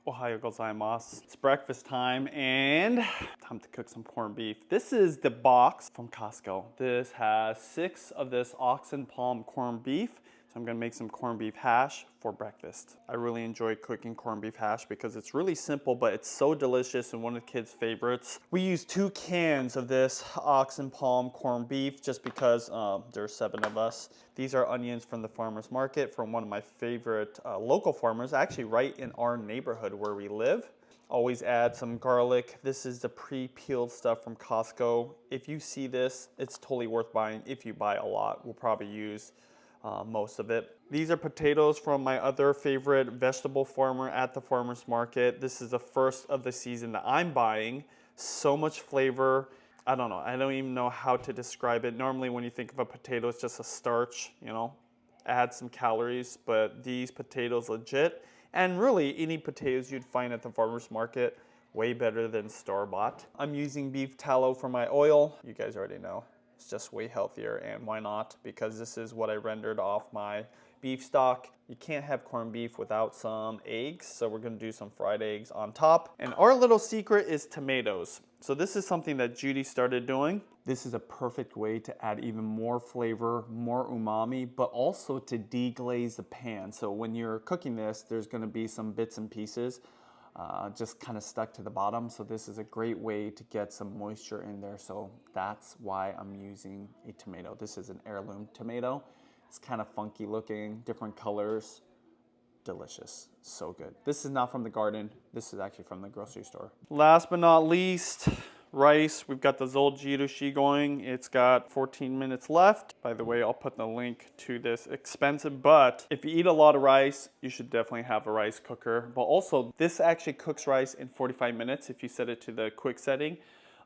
Ohayou gozaimasu. It's breakfast time and time to cook some corned beef. This is the box from Costco. This has 6 of this oxen palm corned beef. So I'm gonna make some corned beef hash for breakfast. I really enjoy cooking corned beef hash because it's really simple, but it's so delicious and one of the kids' favorites. We use 2 cans of this oxen palm corned beef just because there's 7 of us. These are onions from the farmer's market from one of my favorite local farmers, actually right in our neighborhood where we live. Always add some garlic. This is the pre-peeled stuff from Costco. If you see this, it's totally worth buying. If you buy a lot, we'll probably use most of it. These are potatoes from my other favorite vegetable farmer at the farmer's market. This is the first of the season that I'm buying. So much flavor. I don't know. I don't even know how to describe it. Normally when you think of a potato, it's just a starch, you know, add some calories, but these potatoes legit. And really any potatoes you'd find at the farmer's market, way better than store-bought. I'm using beef tallow for my oil. You guys already know. It's just way healthier, and why not? Because this is what I rendered off my beef stock. You can't have corned beef without some eggs, so we're gonna do some fried eggs on top. And our little secret is tomatoes. So this is something that Judy started doing. This is a perfect way to add even more flavor, more umami, but also to deglaze the pan. So when you're cooking this, there's gonna be some bits and pieces just kind of stuck to the bottom. So this is a great way to get some moisture in there. So that's why I'm using a tomato. This is an heirloom tomato. It's kind of funky looking, different colors, delicious, so good. This is not from the garden. This is actually from the grocery store. Last but not least, rice. We've got the Zoljirushi going. It's got 14 minutes left. By the way, I'll put the link to this. Expensive, but if you eat a lot of rice, you should definitely have a rice cooker. But also, this actually cooks rice in 45 minutes if you set it to the quick setting.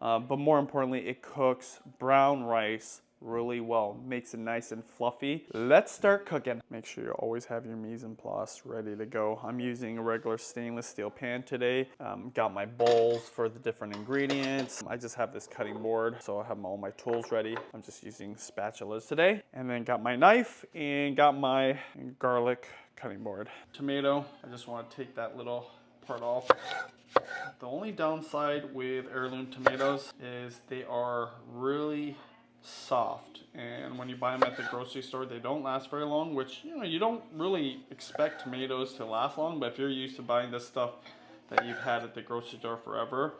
But more importantly, it cooks brown rice really well. Makes it nice and fluffy. Let's start cooking. Make sure you always have your mise en place ready to go. I'm using a regular stainless steel pan today. Got my bowls for the different ingredients. I just have this cutting board, so I have all my tools ready. I'm just using spatulas today. And then got my knife and got my garlic cutting board. Tomato, I just want to take that little part off. The only downside with heirloom tomatoes is they are really soft, and when you buy them at the grocery store, they don't last very long, which, you know, you don't really expect tomatoes to last long, but if you're used to buying this stuff that you've had at the grocery store forever,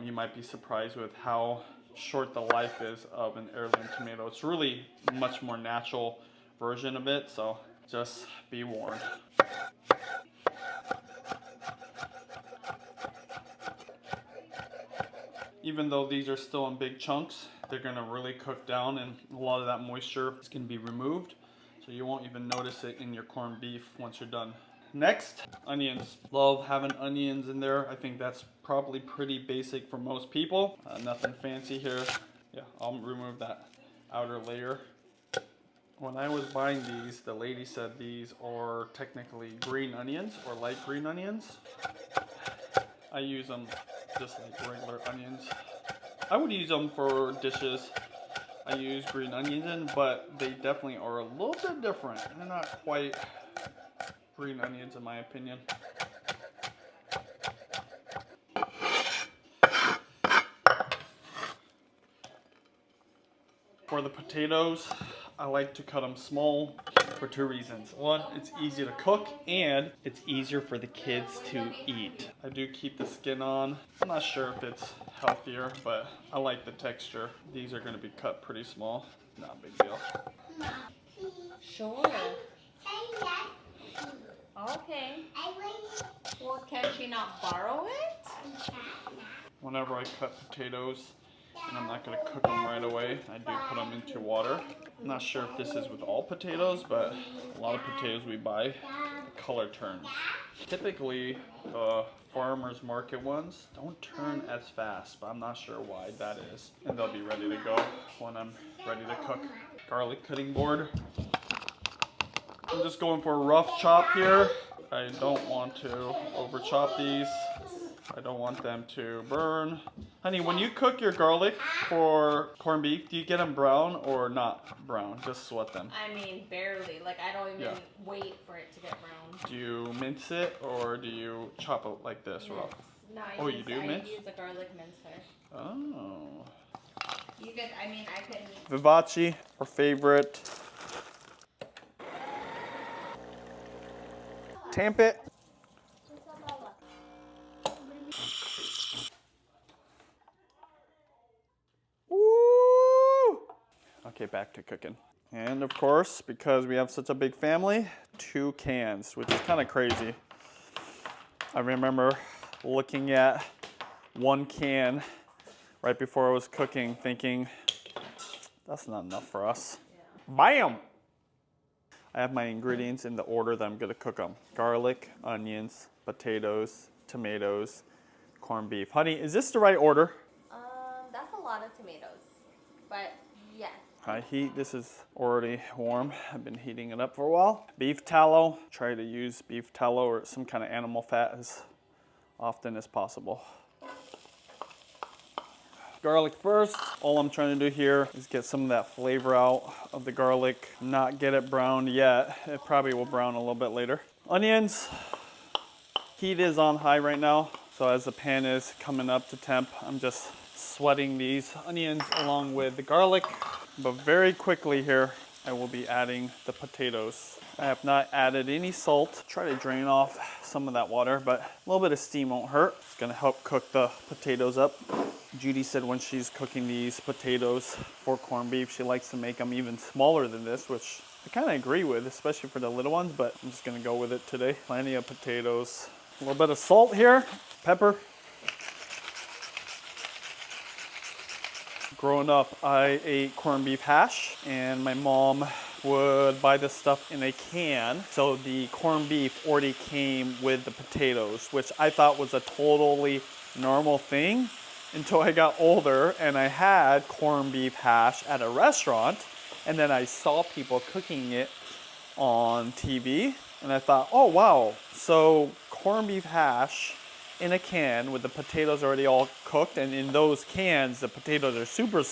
you might be surprised with how short the life is of an heirloom tomato. It's really a much more natural version of it, so just be warned. Even though these are still in big chunks, they're gonna really cook down and a lot of that moisture is gonna be removed. So you won't even notice it in your corned beef once you're done. Next, onions. Love having onions in there. I think that's probably pretty basic for most people. Nothing fancy here. Yeah, I'll remove that outer layer. When I was buying these, the lady said these are technically green onions or light green onions. I use them just like regular onions. I would use them for dishes I use green onions in, but they definitely are a little bit different. They're not quite green onions in my opinion. For the potatoes, I like to cut them small for 2 reasons. One, it's easy to cook, and it's easier for the kids to eat. I do keep the skin on. I'm not sure if it's healthier, but I like the texture. These are gonna be cut pretty small. Not a big deal. Sure. Okay. Well, can she not borrow it? Whenever I cut potatoes, and I'm not going to cook them right away, I do put them into water. I'm not sure if this is with all potatoes, but a lot of potatoes we buy, the color turns. Typically, the farmer's market ones don't turn as fast, but I'm not sure why that is. And they'll be ready to go when I'm ready to cook. Garlic cutting board. I'm just going for a rough chop here. I don't want to over chop these. I don't want them to burn. Honey, when you cook your garlic for corned beef, do you get them brown or not brown? Just sweat them. I mean, barely. Like, I don't even wait for it to get brown. Do you mince it or do you chop it like this? Mince. No, Oh, you do mince? I use a garlic mincer. Oh. You could, I mean, I could. Vivace, our favorite. Tamp it. Woo! Okay, back to cooking. And of course, because we have such a big family, 2 cans, which is kind of crazy. I remember looking at 1 can right before I was cooking, thinking, that's not enough for us. Yeah. Bam! I have my ingredients in the order that I'm gonna cook them. Garlic, onions, potatoes, tomatoes, corned beef. Honey, is this the right order? That's a lot of tomatoes, but yes. High heat, this is already warm. I've been heating it up for a while. Beef tallow, try to use beef tallow or some kind of animal fat as often as possible. Garlic first. All I'm trying to do here is get some of that flavor out of the garlic, not get it browned yet. It probably will brown a little bit later. Onions, heat is on high right now. So as the pan is coming up to temp, I'm just sweating these onions along with the garlic. But very quickly here, I will be adding the potatoes. I have not added any salt. Try to drain off some of that water, but a little bit of steam won't hurt. It's gonna help cook the potatoes up. Judy said when she's cooking these potatoes for corned beef, she likes to make them even smaller than this, which I kind of agree with, especially for the little ones, but I'm just gonna go with it today. Plenty of potatoes. A little bit of salt here, pepper. Growing up, I ate corned beef hash, and my mom would buy this stuff in a can. So the corned beef already came with the potatoes, which I thought was a totally normal thing until I got older and I had corned beef hash at a restaurant, and then I saw people cooking it on TV, and I thought, oh wow, so corned beef hash in a can with the potatoes already all cooked, and in those cans the potatoes are super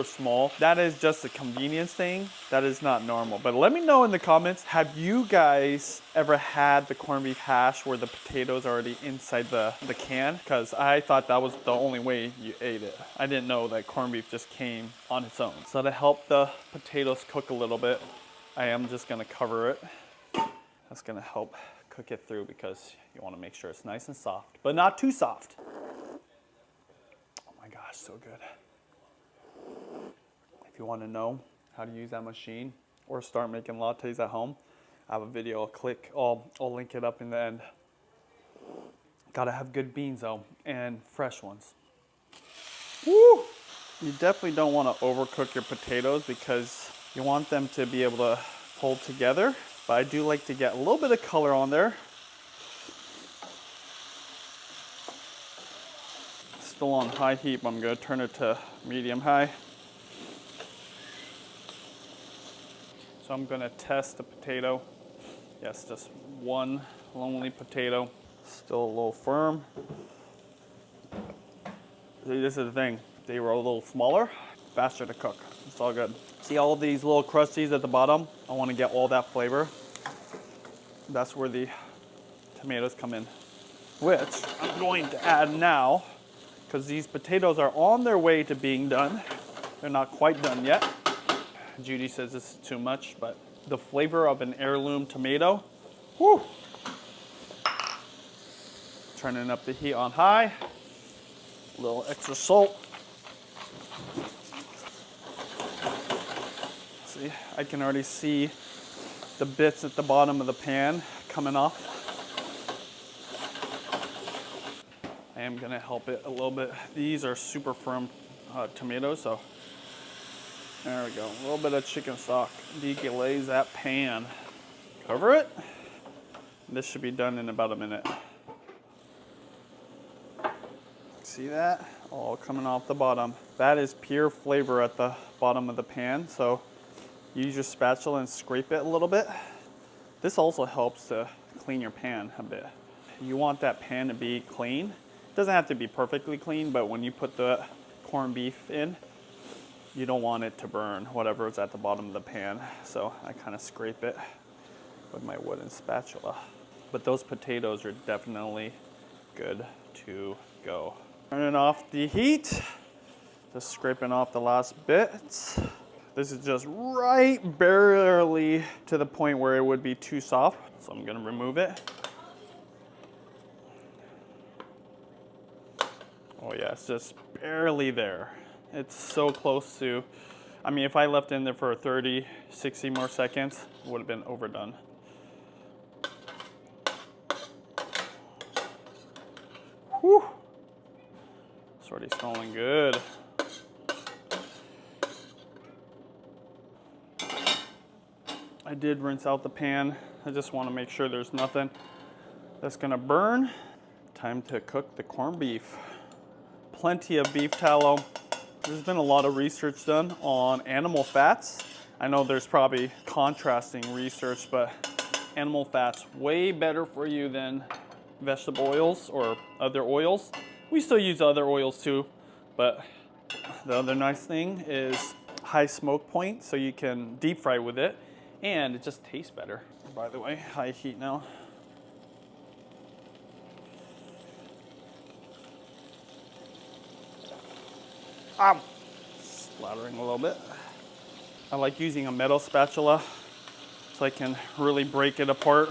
small. That is just a convenience thing. That is not normal. But let me know in the comments, have you guys ever had the corned beef hash where the potatoes are already inside the can? Because I thought that was the only way you ate it. I didn't know that corned beef just came on its own. So to help the potatoes cook a little bit, I am just gonna cover it. That's gonna help cook it through because you want to make sure it's nice and soft, but not too soft. Oh my gosh, so good. If you want to know how to use that machine or start making lattes at home, I have a video. I'll link it up in the end. Gotta have good beans though, and fresh ones. Woo! You definitely don't want to overcook your potatoes because you want them to be able to hold together. But I do like to get a little bit of color on there. Still on high heat, but I'm gonna turn it to medium high. So I'm gonna test the potato. Yes, just one lonely potato. Still a little firm. See, this is the thing. They were a little smaller, faster to cook. It's all good. See all these little crusties at the bottom? I want to get all that flavor. That's where the tomatoes come in, which I'm going to add now because these potatoes are on their way to being done. They're not quite done yet. Judy says this is too much, but the flavor of an heirloom tomato, whew. Turning up the heat on high, a little extra salt. See, I can already see the bits at the bottom of the pan coming off. I am gonna help it a little bit. These are super firm tomatoes, so there we go. A little bit of chicken stock deglaze that pan. Cover it. This should be done in about a minute. See that? All coming off the bottom. That is pure flavor at the bottom of the pan, so use your spatula and scrape it a little bit. This also helps to clean your pan a bit. You want that pan to be clean Doesn't have to be perfectly clean, but when you put the corned beef in, you don't want it to burn whatever is at the bottom of the pan. So I kind of scrape it with my wooden spatula. But those potatoes are definitely good to go. Turning off the heat, just scraping off the last bits. This is just right barely to the point where it would be too soft. So I'm gonna remove it. Oh yeah, it's just barely there. It's so close to, I mean, if I left in there for 30, 60 more seconds, it would have been overdone. Whew. It's already smelling good. I did rinse out the pan. I just want to make sure there's nothing that's gonna burn. Time to cook the corned beef. Plenty of beef tallow. There's been a lot of research done on animal fats. I know there's probably contrasting research, but animal fat's way better for you than vegetable oils or other oils. We still use other oils too, but the other nice thing is high smoke point, so you can deep fry with it, and it just tastes better. By the way, high heat now. Splattering a little bit. I like using a metal spatula so I can really break it apart.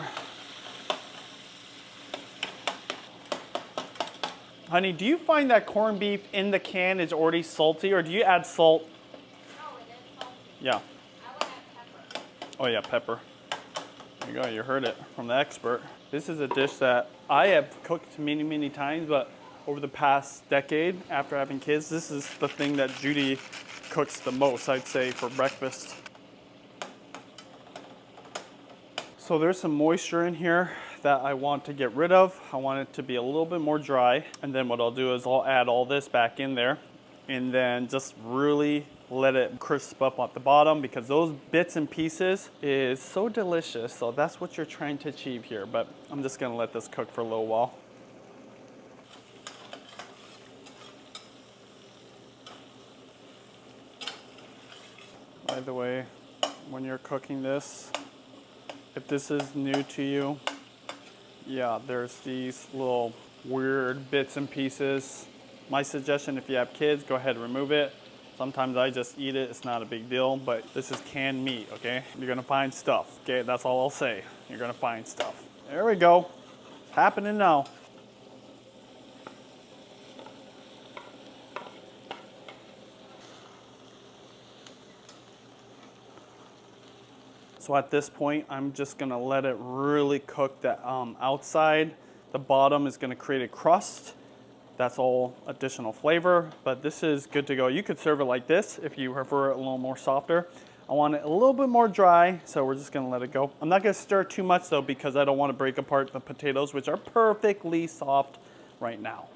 Honey, do you find that corned beef in the can is already salty, or do you add salt? No, it is salty. Yeah. I would add pepper. Oh yeah, pepper. There you go, you heard it from the expert. This is a dish that I have cooked many, many times, but over the past decade, after having kids, this is the thing that Judy cooks the most, I'd say, for breakfast. So there's some moisture in here that I want to get rid of. I want it to be a little bit more dry. And then what I'll do is I'll add all this back in there and then just really let it crisp up at the bottom, because those bits and pieces is so delicious. So that's what you're trying to achieve here. But I'm just gonna let this cook for a little while. By the way, when you're cooking this, if this is new to you, yeah, there's these little weird bits and pieces. My suggestion, if you have kids, go ahead and remove it. Sometimes I just eat it, it's not a big deal, but this is canned meat, okay? You're gonna find stuff, okay? That's all I'll say. You're gonna find stuff. There we go. It's happening now. So at this point, I'm just gonna let it really cook the outside. The bottom is gonna create a crust. That's all additional flavor, but this is good to go. You could serve it like this if you prefer it a little more softer. I want it a little bit more dry, so we're just gonna let it go. I'm not gonna stir too much though, because I don't wanna break apart the potatoes, which are perfectly soft right now.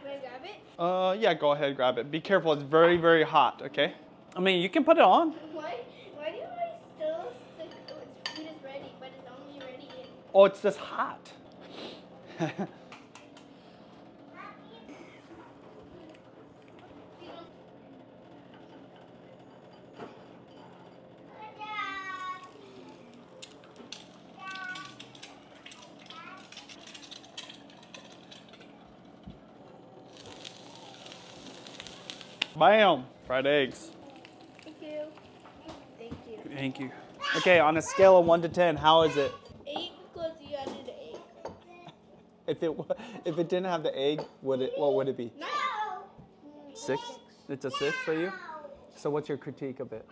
Can I grab it? Yeah, go ahead, grab it. Be careful, it's very, very hot, okay? I mean, you can put it on. Why do I still think food is ready, but it's only ready in... Oh, it's just hot. Bam! Fried eggs. Thank you. Thank you. Thank you. Okay, on a scale of 1 to 10, how is it? 8 because you added an egg. If it didn't have the egg, what would it be? No. 6? It's a 6 for you? So what's your critique of it?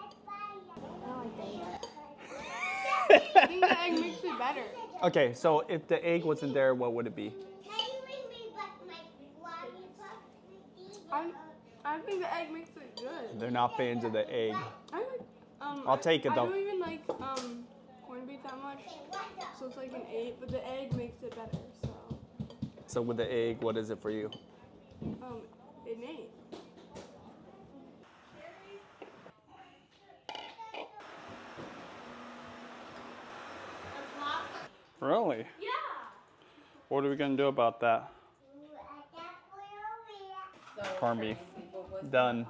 I think the egg makes it better. Okay, so if the egg wasn't there, what would it be? I think the egg makes it good. They're not fans of the egg. I like, I'll take it though. I don't even like corned beef that much, so it's like an 8. But the egg makes it better. So with the egg, what is it for you? An 8. Really? Yeah. What are we gonna do about that? Corned beef. Done.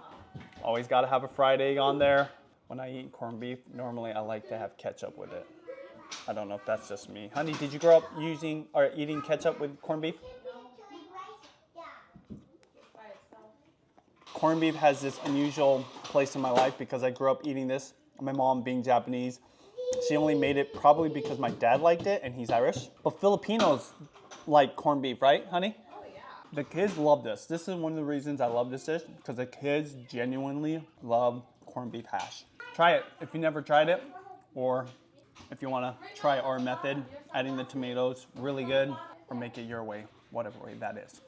Always gotta have a fried egg on there. When I eat corned beef, normally I like to have ketchup with it. I don't know if that's just me. Honey, did you grow up using or eating ketchup with corned beef? Corned beef has this unusual place in my life because I grew up eating this. My mom being Japanese, she only made it probably because my dad liked it and he's Irish. But Filipinos like corned beef, right, honey? Oh yeah. The kids love this. This is one of the reasons I love this dish because the kids genuinely love corned beef hash. Try it if you never tried it, or if you want to try our method, adding the tomatoes, really good, or make it your way, whatever way that is.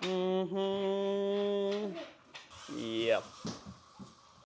Mm-hmm. Yep.